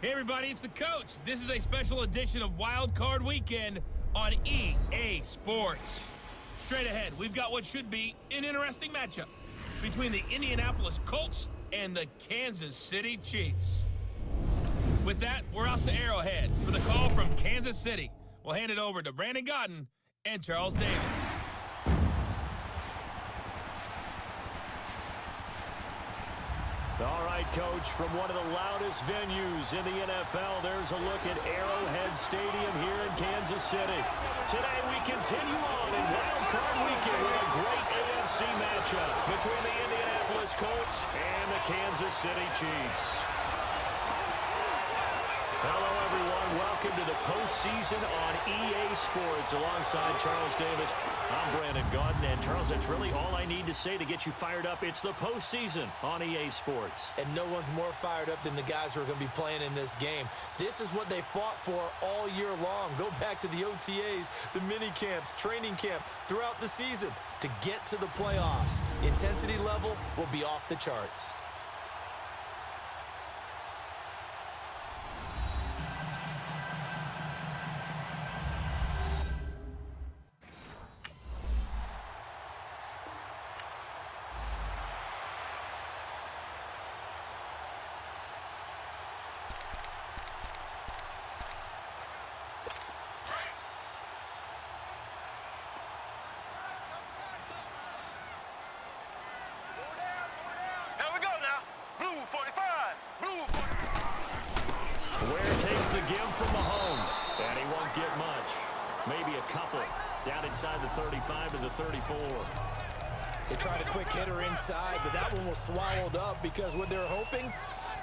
Hey everybody, it's the coach. This is a special edition of Wild Card Weekend on EA Sports. Straight ahead, we've got what should be an interesting matchup between the Indianapolis Colts and the Kansas City Chiefs. With that, we're off to Arrowhead for the call from Kansas City. We'll hand it over to Brandon Godden and Charles Davis. All right, Coach, from one of the loudest venues in the NFL, there's a look at Arrowhead Stadium here in Kansas City. Today we continue on in Wild Card Weekend with a great AFC matchup between the Indianapolis Colts and the Kansas City Chiefs. Hello, everyone. Welcome to the postseason on EA Sports. Alongside Charles Davis, I'm Brandon Godden. And, Charles, that's really all I need to say to get you fired up. It's the postseason on EA Sports. And no one's more fired up than the guys who are going to be playing in this game. This is what they fought for all year long. Go back to the OTAs, the mini camps, training camp, throughout the season to get to the playoffs. The intensity level will be off the charts. From Mahomes, and he won't get much. Maybe a couple. Down inside the 35 to the 34. They tried a quick hitter inside, but that one was swallowed up because what they're hoping,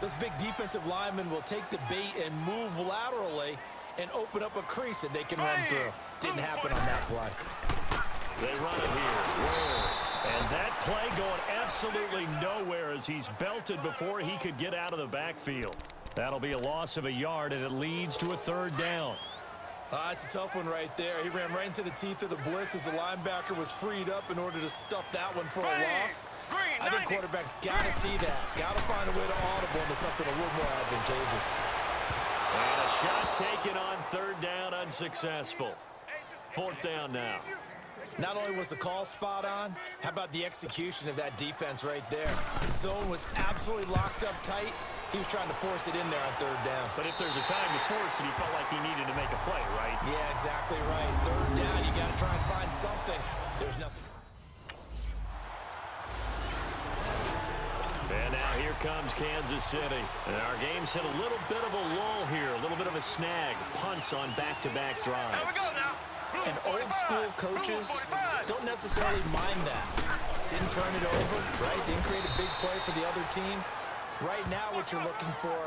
those big defensive linemen will take the bait and move laterally and open up a crease that they can run through. Didn't happen on that play. They run it here. Whoa. And that play going absolutely nowhere as he's belted before he could get out of the backfield. That'll be a loss of a yard, and it leads to a third down. It's a tough one right there. He ran right into the teeth of the blitz as the linebacker was freed up in order to stuff that one for a loss. I think quarterbacks got to see that. Got to find a way to audible into something a little more advantageous. And a shot taken on third down, unsuccessful. Fourth down now. Not only was the call spot on, how about the execution of that defense right there? The zone was absolutely locked up tight. He was trying to force it in there on third down. But if there's a time to force it, he felt like he needed to make a play, right? Yeah, exactly right. Third down, you got to try and find something. There's nothing. And now here comes Kansas City. And our game's hit a little bit of a lull here, a little bit of a snag. Punts on back-to-back drives. Here we go now. And old-school coaches don't necessarily mind that. Didn't turn it over, right? Didn't create a big play for the other team. Right now what you're looking for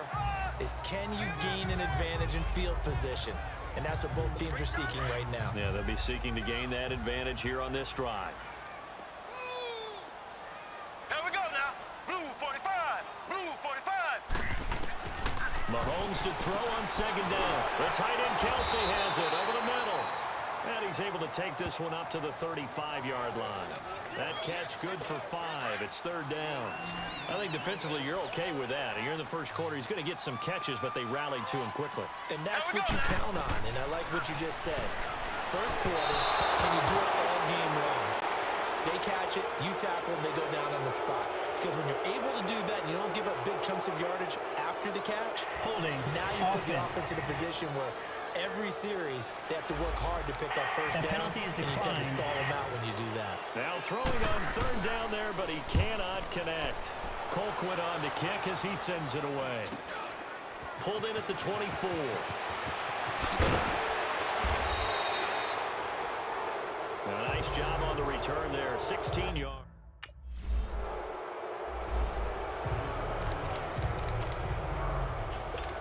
is can you gain an advantage in field position? And that's what both teams are seeking right now. Yeah, they'll be seeking to gain that advantage here on this drive. Here we go now. Blue 45. Blue 45. Mahomes to throw on second down. The tight end Kelsey has it over the middle. And he's able to take this one up to the 35-yard line. That catch good for 5. It's third down. I think defensively you're okay with that. You're in the first quarter. He's going to get some catches, but they rallied to him quickly. And that's what you count on, and I like what you just said. First quarter, can you do it all game long? They catch it, you tackle them, they go down on the spot. Because when you're able to do that and you don't give up big chunks of yardage after the catch, now you put the offense in a position where every series, they have to work hard to pick up first down, and you tend to stall them out when you do that. Now throwing on third down there, but he cannot connect. Colquitt on to kick as he sends it away. Pulled in at the 24. A nice job on the return there, 16 yards.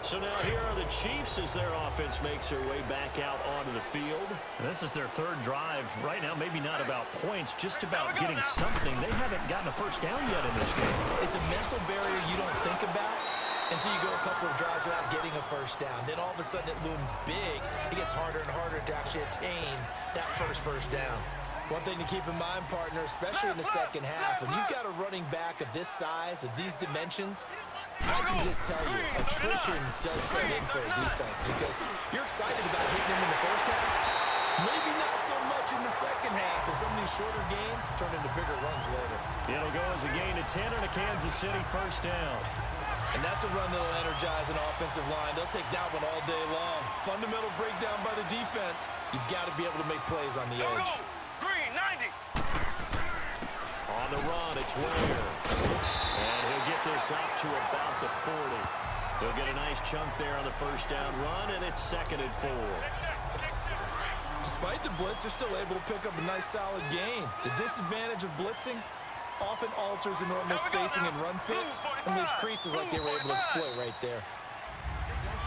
So now here are the Chiefs as their offense makes their way back out onto the field. And this is their third drive. Right now, maybe not about points, just about getting something. They haven't gotten a first down yet in this game. It's a mental barrier you don't think about until you go a couple of drives without getting a first down. Then all of a sudden it looms big. It gets harder and harder to actually attain that first down. One thing to keep in mind, partner, especially in the second half, when you've got a running back of this size, of these dimensions, I can just tell you, attrition does set in for a defense because you're excited about hitting them in the first half. Maybe not so much in the second half, and some of these shorter gains turn into bigger runs later. It'll go as a gain of 10 on a Kansas City first down. And that's a run that'll energize an offensive line. They'll take that one all day long. Fundamental breakdown by the defense. You've got to be able to make plays on the edge. Green, 90. On the run, it's Ware. And he'll get this up to about the 40. He'll get a nice chunk there on the first down run, and it's 2nd and 4. Despite the blitz, they're still able to pick up a nice solid gain. The disadvantage of blitzing often alters the normal spacing and run fits and leaves creases like they were able to exploit right there.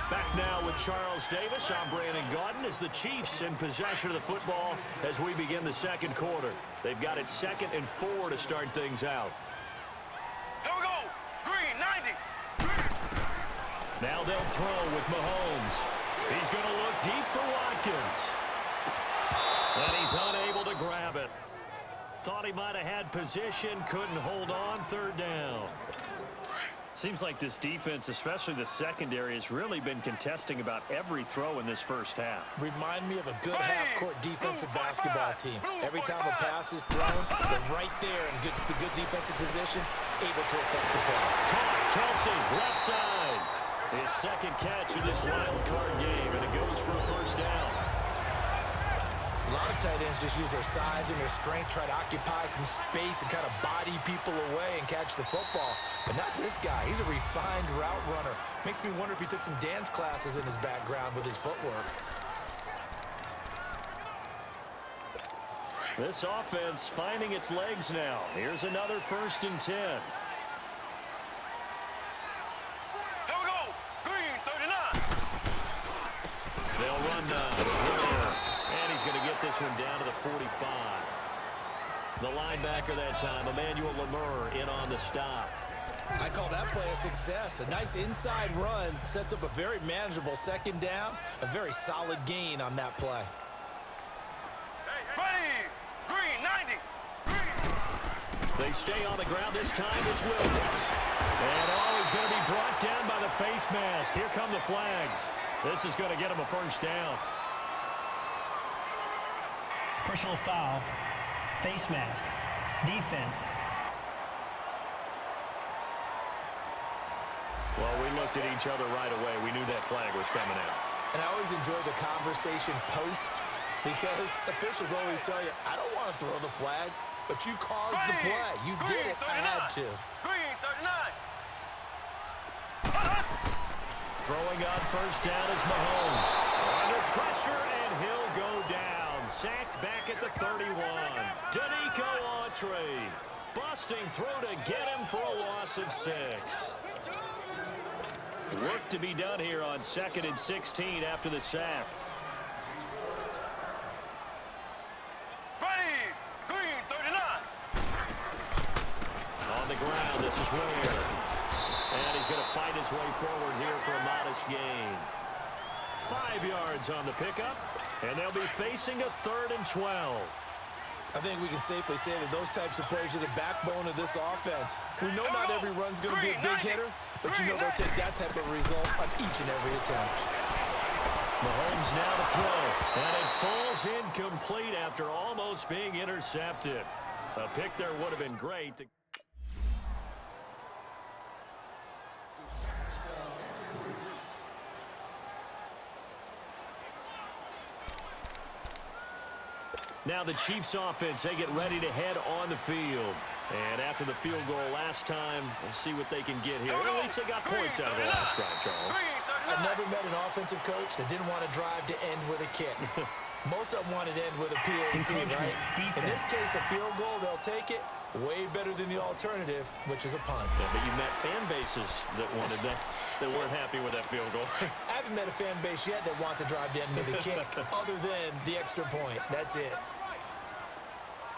Back now with Charles Davis. I'm Brandon Gaudin as the Chiefs in possession of the football as we begin the second quarter. They've got it 2nd and 4 to start things out. Here we go. Green, 90. Now they'll throw with Mahomes. He's going to look deep for Watkins. And he's unable to grab it. Thought he might have had position, couldn't hold on, 3rd down. Seems like this defense, especially the secondary, has really been contesting about every throw in this first half. Remind me of a good half-court defensive basketball team. Every time a pass is thrown, they're right there in good defensive position, able to affect the play. Kelsey, left side. His 2nd catch of this wild card game, and it goes for a first down. A lot of tight ends just use their size and their strength, try to occupy some space and kind of body people away and catch the football. But not this guy. He's a refined route runner. Makes me wonder if he took some dance classes in his background with his footwork. This offense finding its legs now. Here's another 1st and 10. Here we go. Green, 39. They'll run now. And he's going to get this one down to the 45. The linebacker that time, Emmanuel Lemur, in on the stop. I call that play a success. A nice inside run sets up a very manageable 2nd down. A very solid gain on that play. Ready. Green, 90. Green. They stay on the ground. This time it's Williams. And he's going to be brought down by the face mask. Here come the flags. This is going to get him a first down. Personal foul, face mask, defense. Well, we looked at each other right away. We knew that flag was coming out. And I always enjoy the conversation post because officials always tell you, I don't want to throw the flag, but you caused the play. You did it. I had to. Green, 39. Throwing on first down is Mahomes. Under pressure, and he'll go down. Sacked back at the 31. Danico Autry busting through to get him for a loss of 6. Work to be done here on 2nd and 16 after the sack. Ready. Green, 39. On the ground, this is Ware. And he's going to fight his way forward here for a modest gain. 5 yards on the pickup, and they'll be facing a 3rd and 12. I think we can safely say that those types of plays are the backbone of this offense. We know not every run's going to be a big hitter, but you know they'll take that type of result on each and every attempt. Mahomes now to throw, and it falls incomplete after almost being intercepted. A pick there would have been great. Now the Chiefs offense, they get ready to head on the field. And after the field goal last time, we'll see what they can get here. At least they got points out of the last drive, Charles. I've never met an offensive coach that didn't want to drive to end with a kick. Most of them wanted to end with a PAT, right? Defense. In this case, a field goal, they'll take it. Way better than the alternative, which is a punt. Yeah, but you met fan bases that wanted that, that weren't happy with that field goal. I haven't met a fan base yet that wants to drive to end with a kick, other than the extra point. That's it.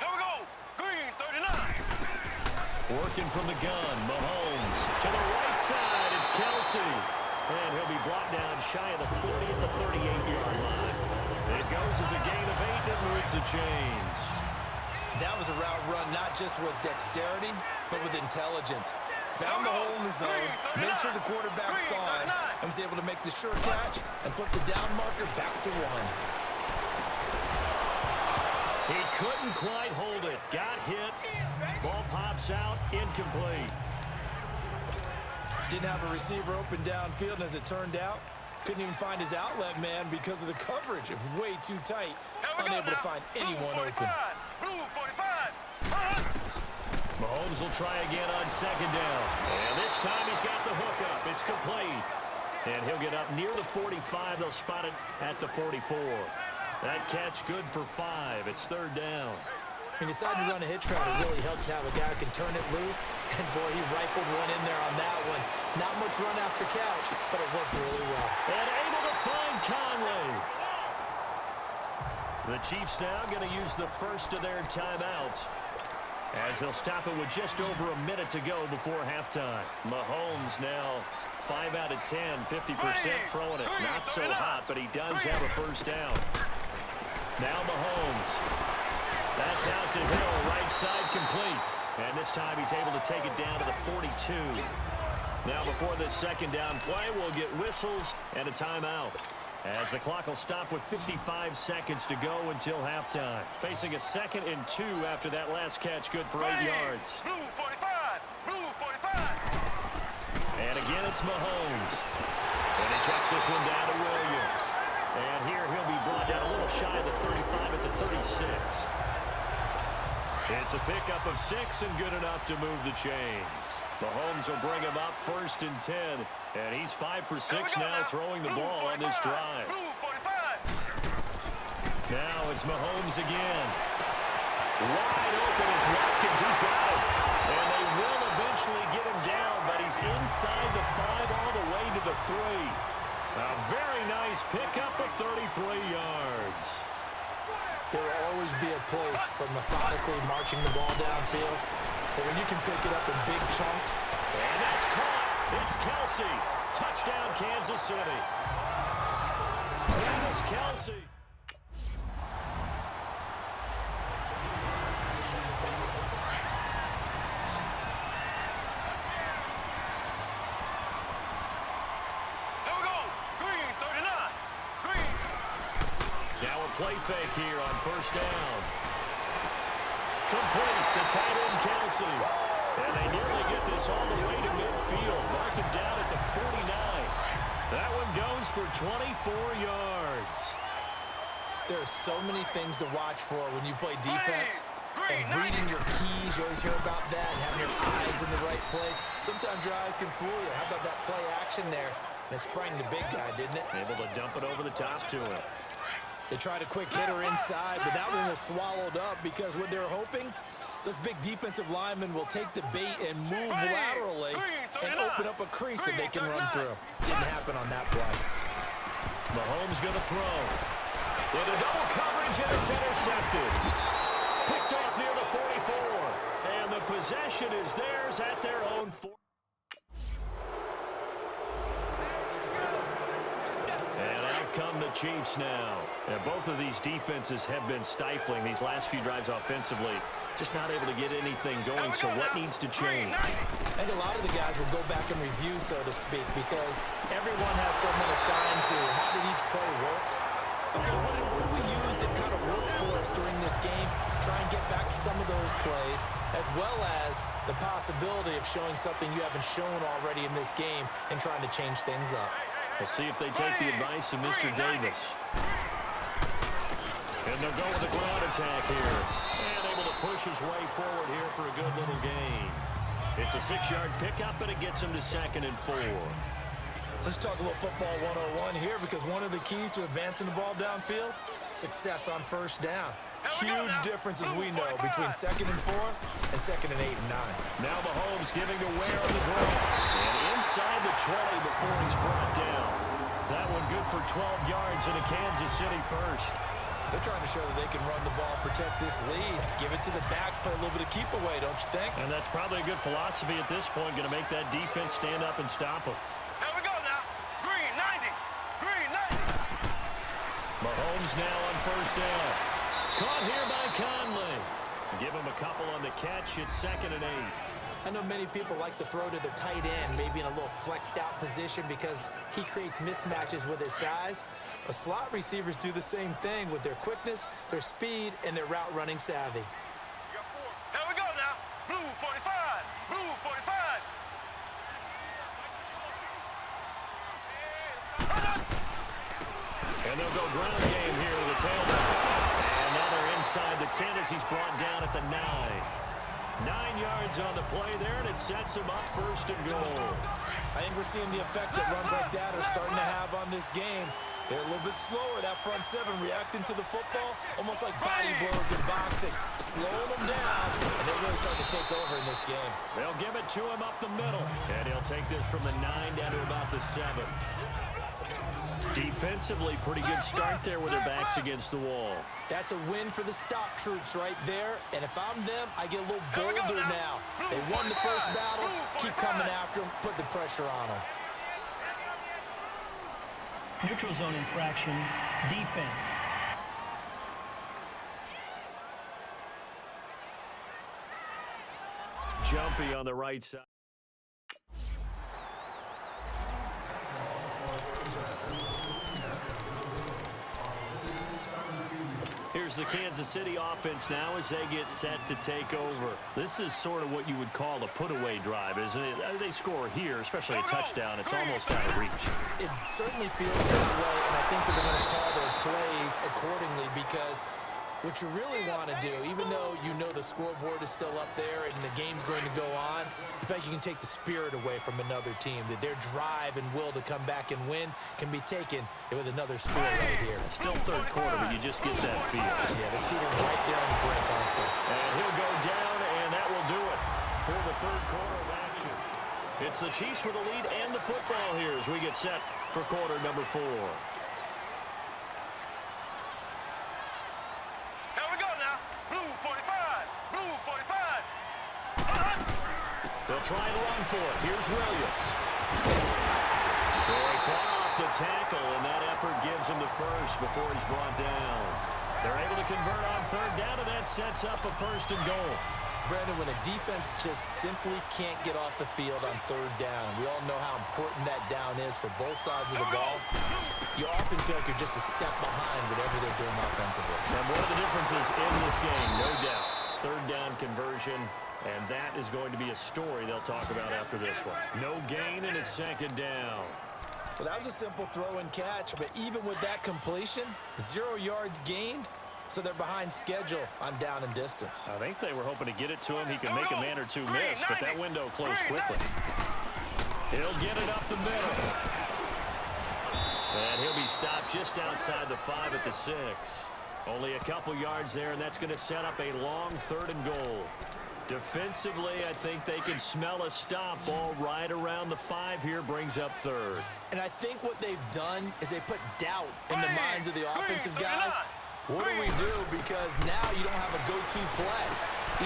Here we go. Green, 39. Working from the gun, Mahomes. To the right side, it's Kelsey. And he'll be brought down shy of the 40 at the 38-yard line. It goes as a gain of 8 and moves the chains. That was a route run not just with dexterity, but with intelligence. found the hole in the zone, made sure the quarterback saw it, and was able to make the sure catch and flip the down marker back to 1. He couldn't quite hold it. Got hit. Ball pops out. Incomplete. Didn't have a receiver open downfield, and as it turned out, couldn't even find his outlet man because of the coverage. It was way too tight, unable to find anyone open. Blue 45. Mahomes will try again on second down. And this time he's got the hook up. It's complete. And he'll get up near the 45. They'll spot it at the 44. That catch good for 5. It's third down. He decided to run a hitch route. It really helped to have a guy who can turn it loose. And, boy, he rifled one in there on that one. Not much run after catch, but it worked really well. And able to find Conley. The Chiefs now going to use the first of their timeouts, as they'll stop it with just over a minute to go before halftime. Mahomes now 5 out of 10, 50% throwing it. Not so hot, but he does have a first down. Now Mahomes. That's out to Hill, right side complete. And this time he's able to take it down to the 42. Now before this second down play, we'll get whistles and a timeout, as the clock will stop with 55 seconds to go until halftime. Facing a 2nd and 2 after that last catch, good for 8 yards. Blue 45. Blue 45. And again, it's Mahomes. And he checks this one down to Williams. And here he'll be brought down a little shy of the 35 at the 36. It's a pickup of 6 and good enough to move the chains. Mahomes will bring him up 1st and 10. And he's 5 for 6 now throwing the ball on this drive. Blue 45. Now it's Mahomes again. Wide open is Watkins. He's got it. And they will eventually get him down, but he's inside the 5 all the way to the 3. A very nice pickup of 33 yards. There will always be a place for methodically marching the ball downfield, but when you can pick it up in big chunks. And that's caught. It's Kelsey. Touchdown, Kansas City. Travis Kelsey. Play fake here on first down. Complete to tight end Kelsey. And they nearly get this all the way to midfield. Mark him down at the 49. That one goes for 24 yards. There are so many things to watch for when you play defense. And reading your keys, you always hear about that, and having your eyes in the right place. Sometimes your eyes can fool you. How about that play action there? And it sprang the big guy, didn't it? Able to dump it over the top to him. They tried a quick hitter inside, but that one was swallowed up because what they're hoping, those big defensive linemen will take the bait and move laterally and open up a crease that they can run through. Didn't happen on that play. Mahomes going to throw. Into double coverage, and it's intercepted. Picked off near the 44. And the possession is theirs at their own 4. Come the Chiefs now. And both of these defenses have been stifling these last few drives offensively. Just not able to get anything going, so what needs to change? I think a lot of the guys will go back and review, so to speak, because everyone has someone assigned to how did each play work. Okay, what do we use that kind of worked for us during this game? Try and get back some of those plays, as well as the possibility of showing something you haven't shown already in this game and trying to change things up. We'll see if they take the advice of Mr. Davis. And they'll go with a ground attack here. And able to push his way forward here for a good little gain. It's a 6-yard pickup, and it gets him to 2nd and 4. Let's talk a little football 101 here, because one of the keys to advancing the ball downfield, success on first down. Huge difference, as we know, between 2nd and 4 and 2nd and 8 and 9. Now Mahomes giving to Ware on the draw. And inside the 20 before he's brought down. That one good for 12 yards into Kansas City first. They're trying to show that they can run the ball, protect this lead, give it to the backs, play a little bit of keep away, don't you think? And that's probably a good philosophy at this point, going to make that defense stand up and stop them. Here we go now. Green 90. Green 90. Mahomes now on first down. Caught here by Conley. Give him a couple on the catch. It's 2nd and 8. I know many people like to throw to the tight end, maybe in a little flexed out position because he creates mismatches with his size. But slot receivers do the same thing with their quickness, their speed, and their route running savvy. Here we go now. Blue 45. Blue 45. And they'll go ground game here to the tailback. And now they're inside the 10 as he's brought down at the 9. 9 yards on the play there, and it sets him up first and goal. I think we're seeing the effect that runs like that are starting to have on this game. They're a little bit slower, that front seven, reacting to the football, almost like body blows in boxing, slowing them down, and they're really starting to take over in this game. They'll give it to him up the middle, and he'll take this from the 9 down to about the 7. Defensively, pretty good start there with their backs against the wall. That's a win for the stop troops right there, and if I'm them, I get a little bolder now. They won the first battle, keep coming after them, put the pressure on them. Neutral zone infraction, defense. Jumpy on the right side. Here's the Kansas City offense now as they get set to take over. This is sort of what you would call a put-away drive, isn't it? They score here, especially a touchdown. It's almost out of reach. It certainly feels that way, and I think that they're going to call their plays accordingly because what you really want to do, even though you know the scoreboard is still up there and the game's going to go on, in fact, you can take the spirit away from another team, that their drive and will to come back and win can be taken with another score right here. It's still third quarter, but you just get that feel. Yeah, they're cheating right there on the brink, aren't they? And he'll go down, and that will do it for the third quarter of action. It's the Chiefs with the lead and the football here as we get set for quarter number 4. They'll try and run for it. Here's Williams. Very far off the tackle, and that effort gives him the first before he's brought down. They're able to convert on third down, and that sets up a first and goal. Brandon, when a defense just simply can't get off the field on third down, and we all know how important that down is for both sides of the ball, you often feel like you're just a step behind whatever they're doing offensively. And one of the differences in this game, no doubt, third down conversion. And that is going to be a story they'll talk about after this one. No gain, and it's second down. Well, that was a simple throw and catch, but even with that completion, 0 yards gained, so they're behind schedule on down and distance. I think they were hoping to get it to him. He can make a man or two miss, but that window closed quickly. He'll get it up the middle. And he'll be stopped just outside the 5 at the 6. Only a couple yards there, and that's going to set up a long third and goal. Defensively, I think they can smell a stop. Ball right around the 5 here, brings up third. And I think what they've done is they put doubt in the minds of the offensive guys. What do we do? Because now you don't have a go-to play.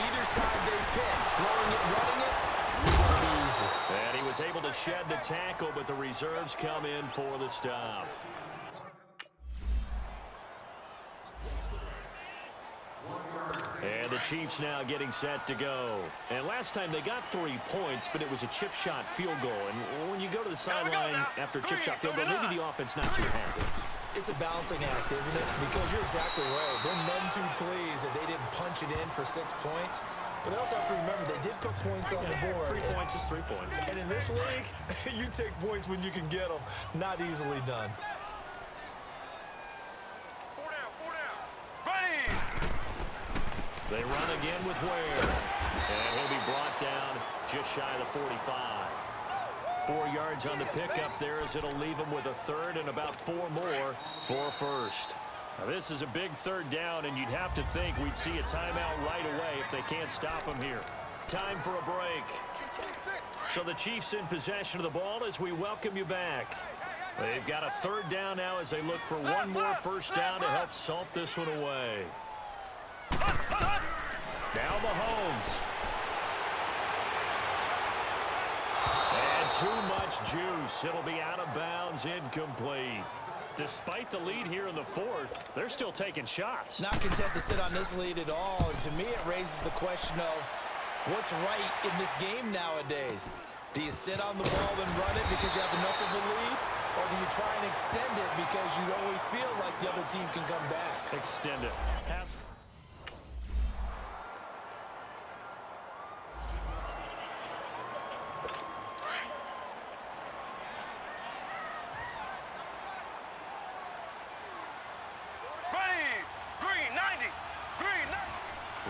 Either side they pick, throwing it, running it, it's going to be easy. And he was able to shed the tackle, but the reserves come in for the stop. And the Chiefs now getting set to go. And last time they got 3 points, but it was a chip shot field goal. And when you go to the sideline after a chip shot field goal, maybe the offense not too happy. It's a balancing act, isn't it? Because you're exactly right. They're none too pleased that they didn't punch it in for 6 points. But they also have to remember they did put points on the board. 3 points is 3 points. And in this league, you take points when you can get them. Not easily done. They run again with Ware. And he'll be brought down just shy of the 45. 4 yards on the pickup there as it'll leave him with a third and about 4 more for a first. Now this is a big third down, and you'd have to think we'd see a timeout right away if they can't stop him here. Time for a break. So the Chiefs in possession of the ball as we welcome you back. They've got a third down now as they look for one more first down to help salt this one away. Now Mahomes. And too much juice. It'll be out of bounds, incomplete. Despite the lead here in the 4th, they're still taking shots. Not content to sit on this lead at all. And to me, it raises the question of, What's right in this game nowadays? Do you sit on the ball and run it because you have enough of a lead? Or do you try and extend it because you always feel like the other team can come back? Extend it.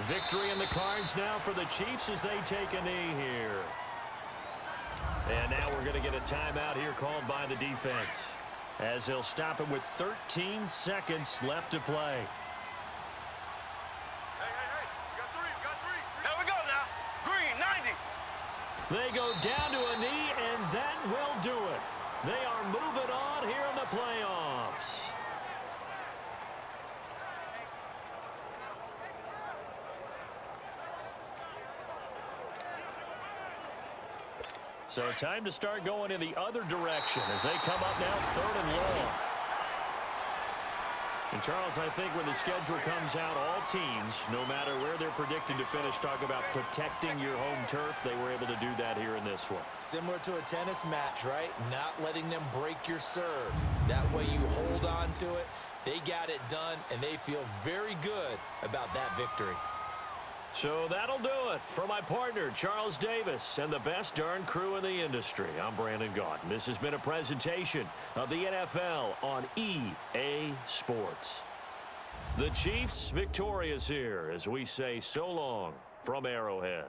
Victory in the cards now for the Chiefs as they take a knee here. And now we're going to get a timeout here called by the defense, as they'll stop it with 13 seconds left to play. Hey, we got three. Here we go now. Green, 90. They go down to a knee, and that will do it. They are moving on here in the playoffs. So time to start going in the other direction as they come up now 3rd and long. And Charles, I think when the schedule comes out, all teams, no matter where they're predicted to finish, talk about protecting your home turf. They were able to do that here in this one. Similar to a tennis match, right? Not letting them break your serve. That way you hold on to it. They got it done, and they feel very good about that victory. So that'll do it for my partner, Charles Davis, and the best darn crew in the industry. I'm Brandon Gaudin. This has been a presentation of the NFL on EA Sports. The Chiefs victorious here as we say so long from Arrowhead.